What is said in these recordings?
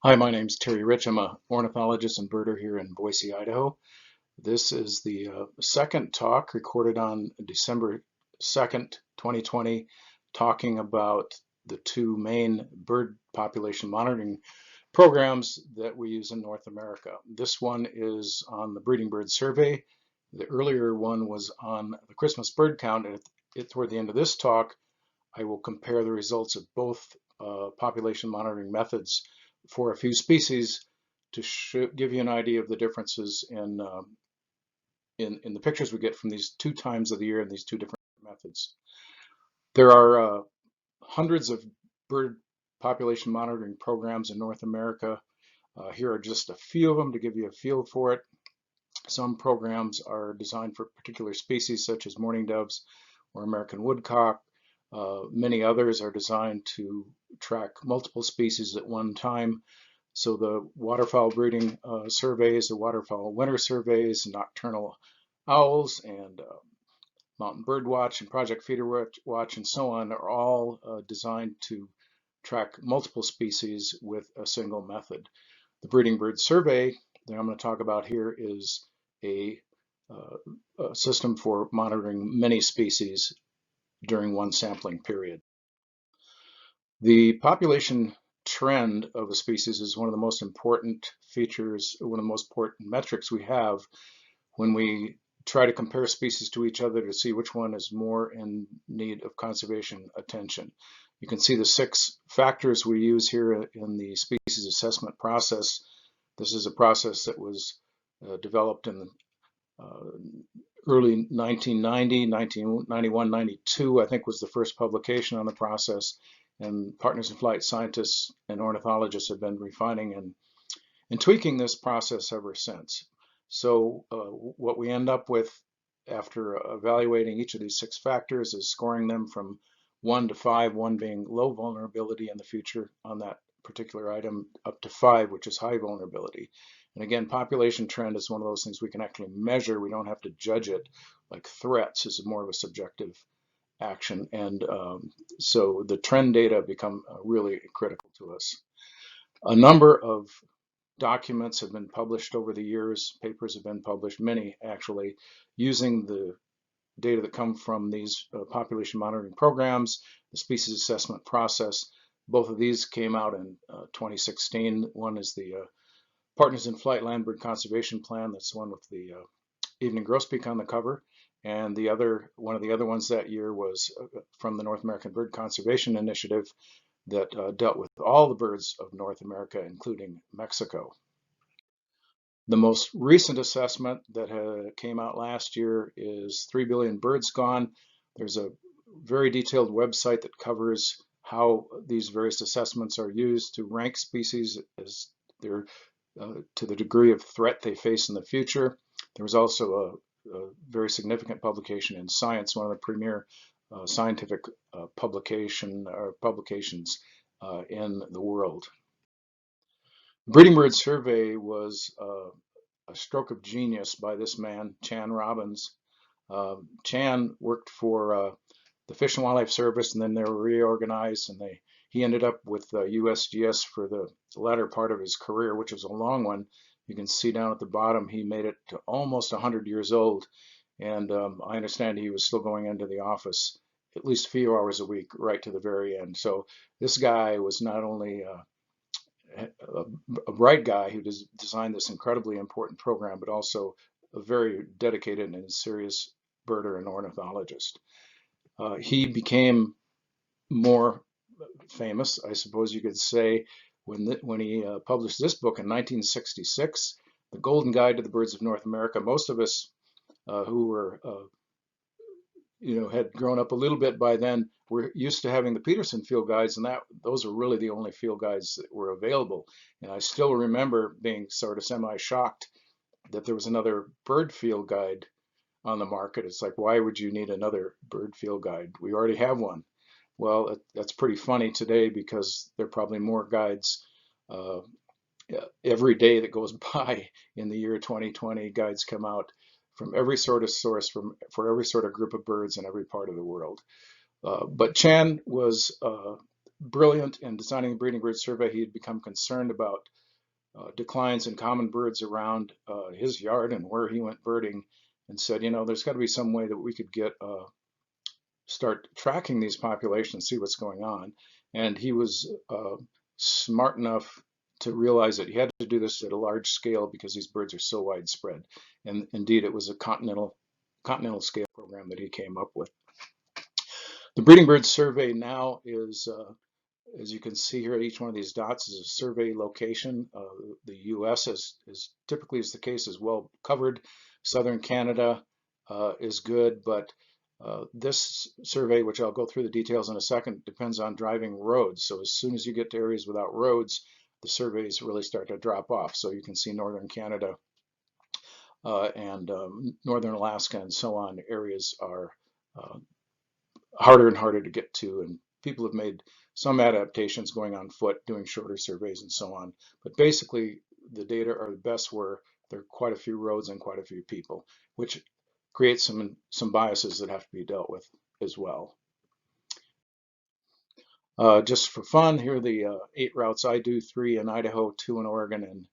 Hi, my name's Terry Rich. I'm a ornithologist and birder here in Boise, Idaho. This is the second talk recorded on December 2nd, 2020, talking about the two main bird population monitoring programs that we use in North America. This one is on the breeding bird survey. The earlier one was on the Christmas bird count, and toward the end of this talk, I will compare the results of both population monitoring methods for a few species to give you an idea of the differences in the pictures we get from these two times of the year and these two different methods. There are hundreds of bird population monitoring programs in North America. Here are just a few of them to give you a feel for it. Some programs are designed for particular species such as mourning doves or American woodcock. Many others are designed to track multiple species at one time. So the waterfowl breeding surveys, the waterfowl winter surveys, nocturnal owls, and mountain bird watch and project feeder watch and so on are all designed to track multiple species with a single method. The breeding bird survey that I'm going to talk about here is a system for monitoring many species during one sampling period. The population trend of a species is one of the most important features, one of the most important metrics we have when we try to compare species to each other to see which one is more in need of conservation attention. You can see the 6 factors we use here in the species assessment process. This is a process that was developed in the early 1990, 1991, 92, I think was the first publication on the process. And partners in flight scientists and ornithologists have been refining and tweaking this process ever since. So what we end up with after evaluating each of these 6 factors is scoring them from 1 to 5, 1 being low vulnerability in the future on that particular item, up to 5, which is high vulnerability. And again, population trend is one of those things we can actually measure. We don't have to judge it. Like threats is more of a subjective action. And so the trend data become really critical to us. A number of documents have been published over the years. Papers have been published, many actually, using the data that come from these population monitoring programs, the species assessment process. Both of these came out in 2016. One is the Partners in Flight Land Bird Conservation Plan. That's the one with the evening grosbeak on the cover. And the other, one of the other ones that year was from the North American Bird Conservation Initiative that dealt with all the birds of North America, including Mexico. The most recent assessment that came out last year is 3 billion birds gone. There's a very detailed website that covers how these various assessments are used to rank species as they're to the degree of threat they face in the future. There was also a very significant publication in Science, one of the premier scientific publications in the world. The breeding bird survey was a stroke of genius by this man, Chan Robbins. Chan worked for the Fish and Wildlife Service, and then they were reorganized, and he ended up with USGS for the latter part of his career, which was a long one. You can see down at the bottom, he made it to almost 100 years old, and I understand he was still going into the office at least a few hours a week right to the very end. So this guy was not only a bright guy who designed this incredibly important program, but also a very dedicated and serious birder and ornithologist. He became more famous, I suppose you could say, when he published this book in 1966, The Golden Guide to the Birds of North America. Most of us who were had grown up a little bit by then were used to having the Peterson field guides, and those were really the only field guides that were available. And I still remember being sort of semi-shocked that there was another bird field guide on the market. It's like, why would you need another bird field guide? We already have one. Well, that's pretty funny today because there are probably more guides every day that goes by in the year 2020. Guides come out from every sort of source, for every sort of group of birds in every part of the world. But Chan was brilliant in designing the breeding bird survey. He had become concerned about declines in common birds around his yard and where he went birding, and said, you know, there's got to be some way that we could get start tracking these populations, see what's going on. And he was smart enough to realize that he had to do this at a large scale because these birds are so widespread. And indeed, it was a continental scale program that he came up with. The breeding bird survey now is, as you can see here, each one of these dots is a survey location. The U.S., as typically is the case, is well covered. Southern Canada is good, but this survey, which I'll go through the details in a second, depends on driving roads. So as soon as you get to areas without roads, the surveys really start to drop off. So you can see Northern Canada and Northern Alaska and so on areas are harder and harder to get to, and people have made some adaptations going on foot, doing shorter surveys and so on. But basically, the data are the best where there are quite a few roads and quite a few people, which creates some biases that have to be dealt with as well. Just for fun, here are the 8 routes I do: 3 in Idaho, 2 in Oregon, and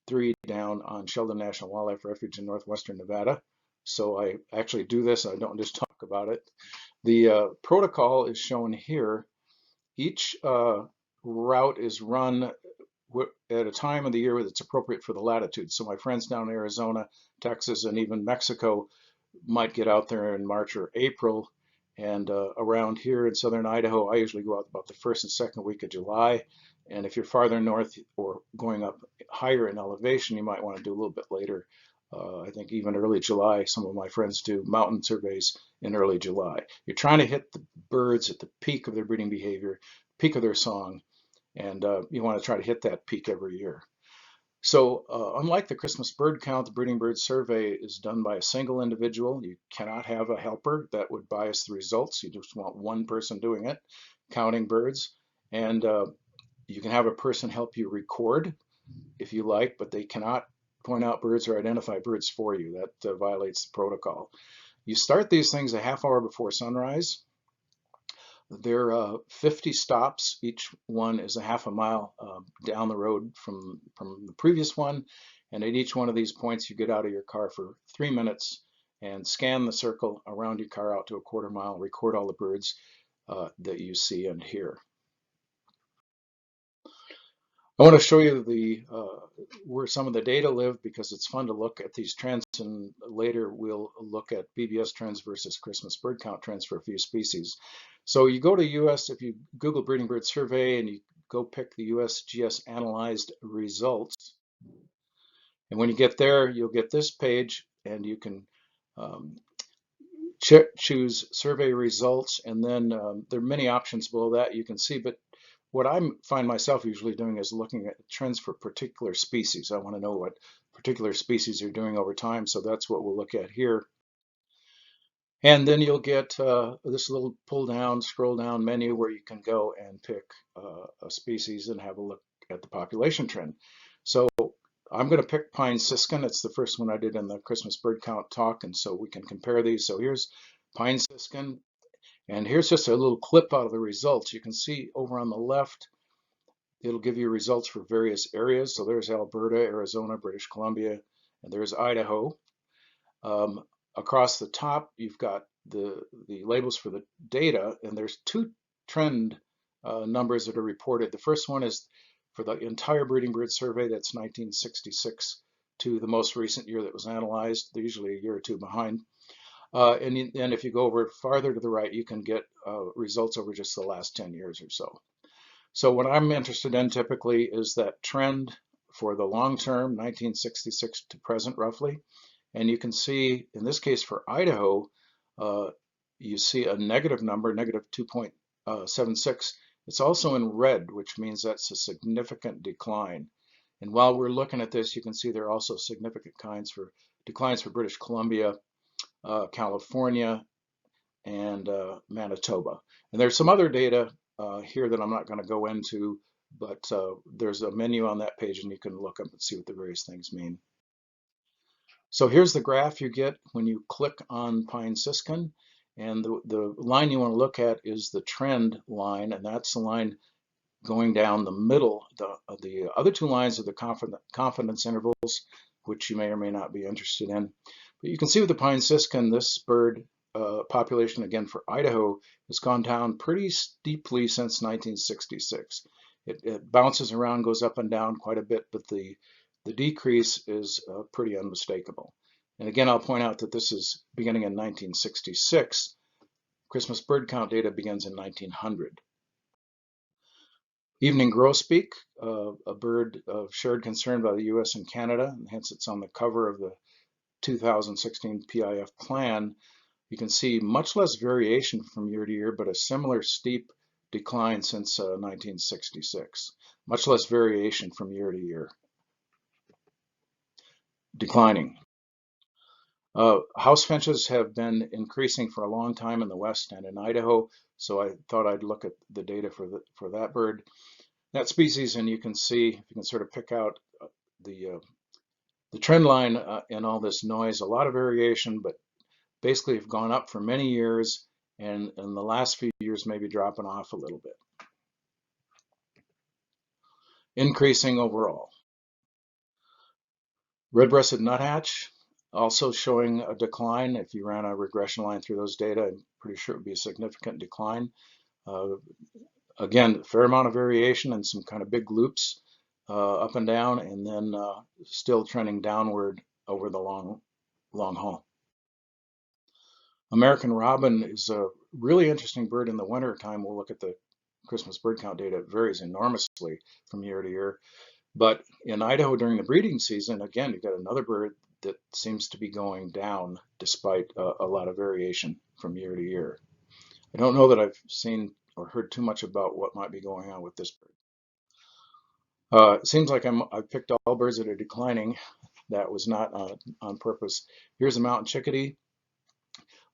3 down on Sheldon National Wildlife Refuge in northwestern Nevada. So I actually do this, I don't just talk about it. The protocol is shown here. Each route is run at a time of the year that's appropriate for the latitude. So my friends down in Arizona, Texas, and even Mexico might get out there in March or April. And around here in southern Idaho, I usually go out about the 1st and 2nd week of July. And if you're farther north or going up higher in elevation, you might want to do a little bit later. I think even early July. Some of my friends do mountain surveys in early July. You're trying to hit the birds at the peak of their breeding behavior, peak of their song, and you want to try to hit that peak every year. So unlike the Christmas bird count, the breeding bird survey is done by a single individual. You cannot have a helper. That would bias the results. You just want one person doing it, counting birds. And you can have a person help you record if you like, but they cannot point out birds or identify birds for you. That violates the protocol. You start these things a half hour before sunrise. There are 50 stops. Each one is a half a mile down the road from the previous one. And at each one of these points, you get out of your car for 3 minutes and scan the circle around your car out to a quarter mile, record all the birds that you see and hear. I want to show you where some of the data live because it's fun to look at these trends, and later we'll look at BBS trends versus Christmas bird count trends for a few species. So you go to US, if you Google breeding bird survey and you go pick the USGS analyzed results, and when you get there, you'll get this page, and you can choose survey results, and then there are many options below that you can see, but what I find myself usually doing is looking at trends for particular species. I want to know what particular species are doing over time, so that's what we'll look at here. And then you'll get this little pull down, scroll down menu where you can go and pick a species and have a look at the population trend. So I'm going to pick pine siskin. It's the first one I did in the Christmas bird count talk, and so we can compare these. So here's pine siskin. And here's just a little clip out of the results. You can see over on the left, it'll give you results for various areas. So there's Alberta, Arizona, British Columbia, and there's Idaho. Across the top, you've got the labels for the data, and there's 2 trend numbers that are reported. The first one is for the entire breeding bird survey, that's 1966 to the most recent year that was analyzed. They're usually a year or 2 behind. And then if you go over farther to the right, you can get results over just the last 10 years or so. So what I'm interested in typically is that trend for the long term, 1966 to present roughly. And you can see, in this case for Idaho, you see a negative number, negative 2.76. It's also in red, which means that's a significant decline. And while we're looking at this, you can see there are also significant declines for British Columbia, California, and Manitoba. And there's some other data here that I'm not going to go into, but there's a menu on that page and you can look up and see what the various things mean. So here's the graph you get when you click on pine siskin, And the line you want to look at is the trend line, and that's the line going down the middle. The other two lines are the confidence intervals, which you may or may not be interested in. But you can see with the pine siskin, this bird population, again for Idaho, has gone down pretty steeply since 1966. It bounces around, goes up and down quite a bit, but the decrease is pretty unmistakable. And again, I'll point out that this is beginning in 1966. Christmas bird count data begins in 1900. Evening grosbeak, a bird of shared concern by the U.S. and Canada, and hence it's on the cover of the 2016 PIF plan. You can see much less variation from year to year, but a similar steep decline since 1966. Much less variation from year to year. Declining. House finches have been increasing for a long time in the West and in Idaho, so I thought I'd look at the data for that bird. That species, and you can see, if you can sort of pick out the trend line in all this noise, a lot of variation, but basically have gone up for many years, and in the last few years maybe dropping off a little bit. Increasing overall. Red-breasted nuthatch also showing a decline. If you ran a regression line through those data, I'm pretty sure it would be a significant decline. Again, a fair amount of variation and some kind of big loops up and down, and then still trending downward over the long haul. American robin is a really interesting bird in the winter time. We'll look at the Christmas bird count data. It varies enormously from year to year. But in Idaho during the breeding season, again, you've got another bird that seems to be going down despite a lot of variation from year to year. I don't know that I've seen or heard too much about what might be going on with this bird. It seems like I've picked all birds that are declining. That was not on purpose. Here's a mountain chickadee.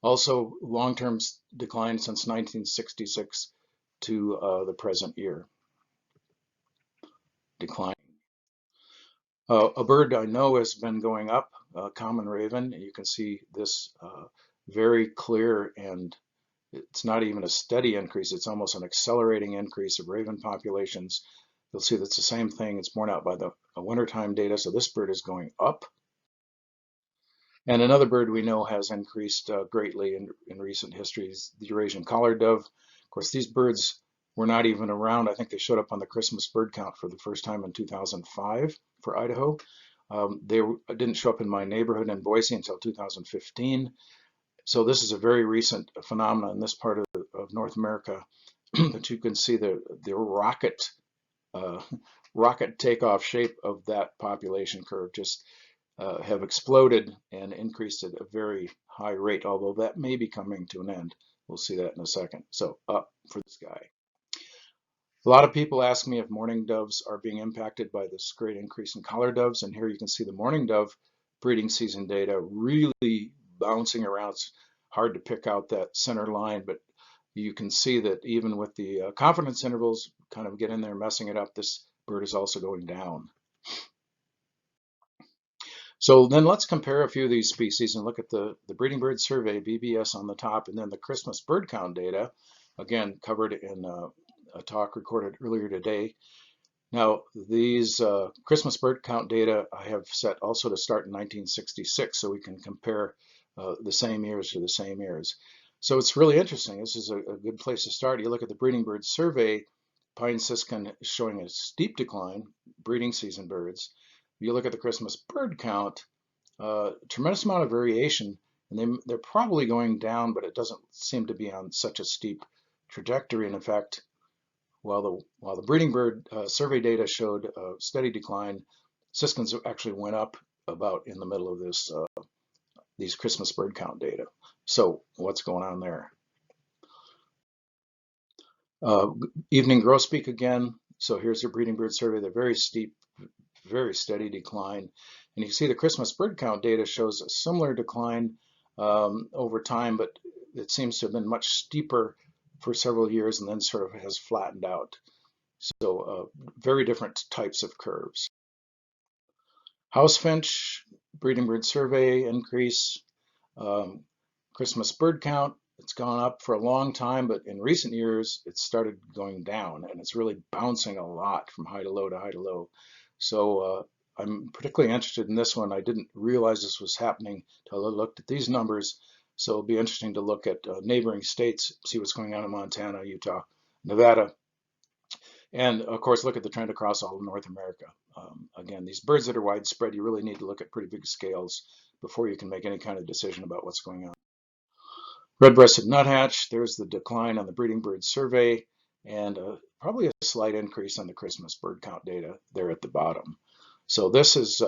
Also long-term decline since 1966 to the present year. Declining. A bird I know has been going up, common raven. You can see this very clear, and it's not even a steady increase. It's almost an accelerating increase of raven populations. You'll see that's the same thing. It's borne out by the wintertime data. So this bird is going up. And another bird we know has increased greatly in recent history is the Eurasian collared dove. Of course, these birds were not even around. I think they showed up on the Christmas bird count for the first time in 2005 for Idaho. They didn't show up in my neighborhood in Boise until 2015. So this is a very recent phenomenon in this part of North America. But you can see the rocket takeoff shape of that population curve just have exploded and increased at a very high rate, although that may be coming to an end. We'll see that in a second. So up for this guy. A lot of people ask me if mourning doves are being impacted by this great increase in collared doves, and here you can see the mourning dove breeding season data really bouncing around. It's hard to pick out that center line, but you can see that even with the confidence intervals kind of get in there messing it up, this bird is also going down. So then let's compare a few of these species and look at the breeding bird survey, BBS on the top, and then the Christmas bird count data, again covered in a talk recorded earlier today. Now these Christmas bird count data I have set also to start in 1966, so we can compare the same years to the same years. So it's really interesting. This is a good place to start. You look at the breeding bird survey, pine siskin is showing a steep decline, breeding season birds. You look at the Christmas bird count, tremendous amount of variation, and they're probably going down, but it doesn't seem to be on such a steep trajectory. And in fact, while the breeding bird survey data showed a steady decline, siskins actually went up about in the middle of this these Christmas bird count data. So what's going on there? Evening grosbeak again. So here's the breeding bird survey. They're very steep, very steady decline. And you can see the Christmas bird count data shows a similar decline over time, but it seems to have been much steeper for several years and then sort of has flattened out. So very different types of curves. House finch, breeding bird survey increase, Christmas bird count It's gone up for a long time, but in recent years, it's started going down, and it's really bouncing a lot from high to low to high to low. So I'm particularly interested in this one. I didn't realize this was happening until I looked at these numbers. So it'll be interesting to look at neighboring states, see what's going on in Montana, Utah, Nevada, and of course look at the trend across all of North America. Again, these birds that are widespread, you really need to look at pretty big scales before you can make any kind of decision about what's going on. Red-breasted nuthatch, there's the decline on the breeding bird survey, and probably a slight increase on the Christmas bird count data there at the bottom. So this is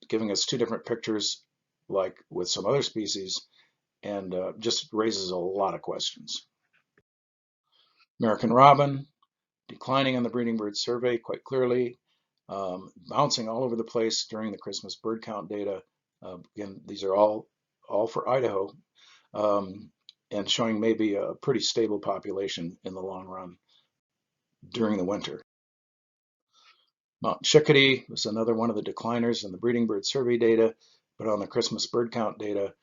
giving us two different pictures, like with some other species, and just raises a lot of questions. American robin, declining on the breeding bird survey quite clearly, bouncing all over the place during the Christmas bird count data. Again, these are all for Idaho. And showing maybe a pretty stable population in the long run during the winter. Chickadee was another one of the decliners in the breeding bird survey data, but on the Christmas bird count data,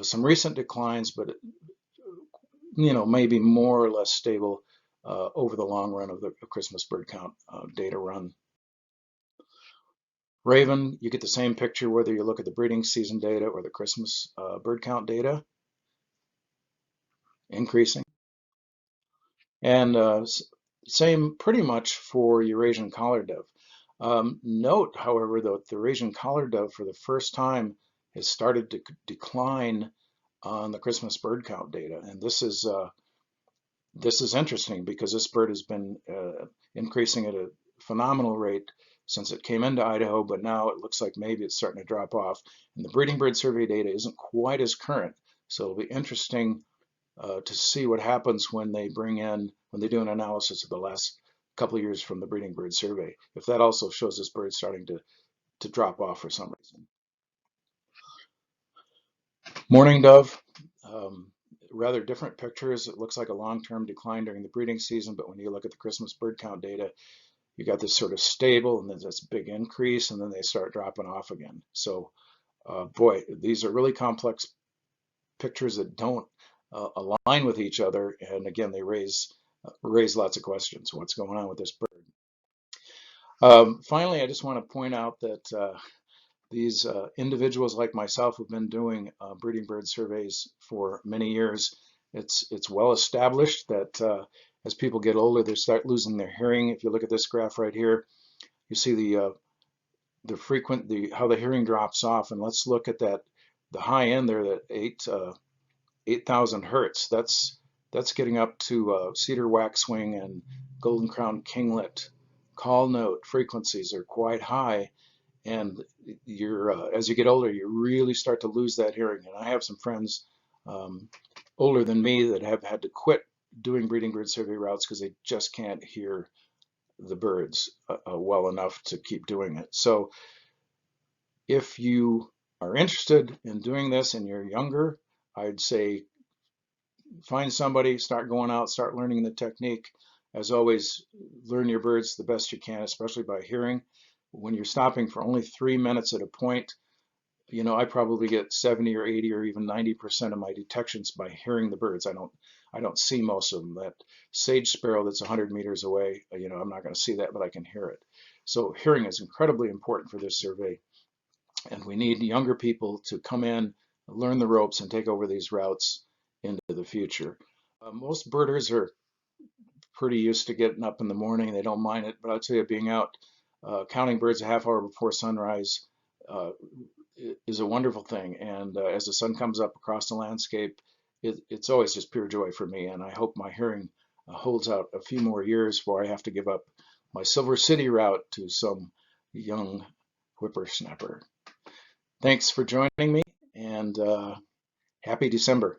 some recent declines, but maybe more or less stable over the long run of the Christmas bird count data run. Raven, you get the same picture whether you look at the breeding season data or the Christmas bird count data, increasing. And same pretty much for Eurasian collared dove. Note, however, that the Eurasian collared dove for the first time has started to decline on the Christmas bird count data. And this is interesting because this bird has been increasing at a phenomenal rate since it came into Idaho, but now it looks like maybe it's starting to drop off. And the breeding bird survey data isn't quite as current, so it'll be interesting to see what happens when they do an analysis of the last couple of years from the breeding bird survey. If that also shows this bird starting to drop off for some reason. Mourning dove, rather different pictures. It looks like a long-term decline during the breeding season, but when you look at the Christmas bird count data, you got this sort of stable and then this big increase, and then they start dropping off again. So boy, these are really complex pictures that don't align with each other, and again they raise lots of questions. What's going on with this bird? Finally, I just want to point out that these individuals like myself who've been doing breeding bird surveys for many years, it's well established that as people get older they start losing their hearing. If you look at this graph right here, you see how the hearing drops off, and let's look at the high end there, that 8,000 hertz. That's getting up to cedar waxwing and golden crown kinglet call note frequencies are quite high, and as you get older you really start to lose that hearing. And I have some friends older than me that have had to quit doing breeding bird survey routes because they just can't hear the birds well enough to keep doing it. So if you are interested in doing this and you're younger, I'd say find somebody, start going out, start learning the technique. As always, learn your birds the best you can, especially by hearing. When you're stopping for only 3 minutes at a point, I probably get 70 or 80 or even 90% of my detections by hearing the birds. I don't see most of them. That sage sparrow that's 100 meters away, I'm not going to see that, but I can hear it. So hearing is incredibly important for this survey, and we need younger people to come in, learn the ropes, and take over these routes into the future. Most birders are pretty used to getting up in the morning. They don't mind it, but I'll tell you, being out counting birds a half hour before sunrise is a wonderful thing. And as the sun comes up across the landscape, it's always just pure joy for me. And I hope my hearing holds out a few more years before I have to give up my Silver City route to some young whippersnapper. Thanks for joining me, and happy December.